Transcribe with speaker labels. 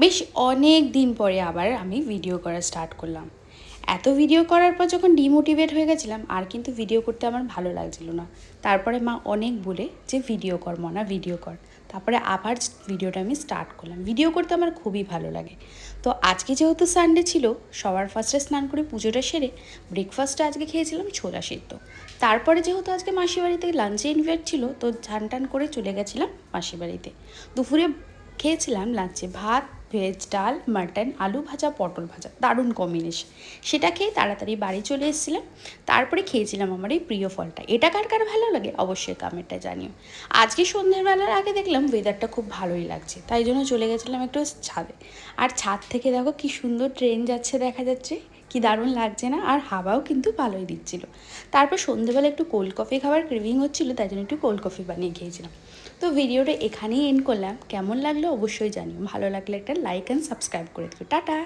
Speaker 1: বেশ অনেক দিন পরে আবার আমি ভিডিও করা স্টার্ট করলাম। এত ভিডিও করার পর যখন ডিমোটিভেট হয়ে গেছিলাম, আর কিন্তু ভিডিও করতে আমার ভালো লাগছিল না। তারপরে মা অনেক বলে যে ভিডিও কর মনা, ভিডিও কর। তারপরে আবার ভিডিওটা আমি স্টার্ট করলাম। ভিডিও করতে আমার খুবই ভালো লাগে। তো আজকে যেহেতু সানডে ছিল, সবার ফার্স্টে স্নান করে পুজোটা সেরে ব্রেকফাস্টে আজকে খেয়েছিলাম ছোলা সিদ্ধ। তারপরে যেহেতু আজকে মাসির বাড়িতে লাঞ্চে ইনভাইট ছিল, তো ঝান টান করে চলে গেছিলাম মাসির বাড়িতে। দুপুরে খেয়েছিলাম লাঞ্চে ভাত, ভেজ, ডাল, মাটন, আলু ভাজা, পটল ভাজা, দারুণ কম্বিনেশন। সেটা খেয়ে তাড়াতাড়ি বাড়ি চলে এসেছিলাম। তারপরে খেয়েছিলাম আমার এই প্রিয় ফলটা। এটা কার কার ভালো লাগে অবশ্যই কমেন্টে জানিও। আজকে সন্ধ্যেবেলার আগে দেখলাম ওয়েদারটা খুব ভালোই লাগছে, তাই জন্য চলে গেছিলাম একটু ছাদে। আর ছাদ থেকে দেখো কি সুন্দর ট্রেন যাচ্ছে, দেখা যাচ্ছে কি দারুণ লাগছে না? আর হাওয়াও কিন্তু ভালোই দিচ্ছিল। তারপর সন্ধ্যেবেলা একটু কোল্ড কফি খাবার ক্রেভিং হচ্ছিলো, তাই জন্য একটু কোল্ড কফি বানিয়ে খেয়েছিলাম। তো ভিডিওটা এখানেই এন্ড করলাম। কেমন লাগলো অবশ্যই জানিও। ভালো লাগলে একটা লাইক অ্যান্ড সাবস্ক্রাইব করে দিও। টাটা।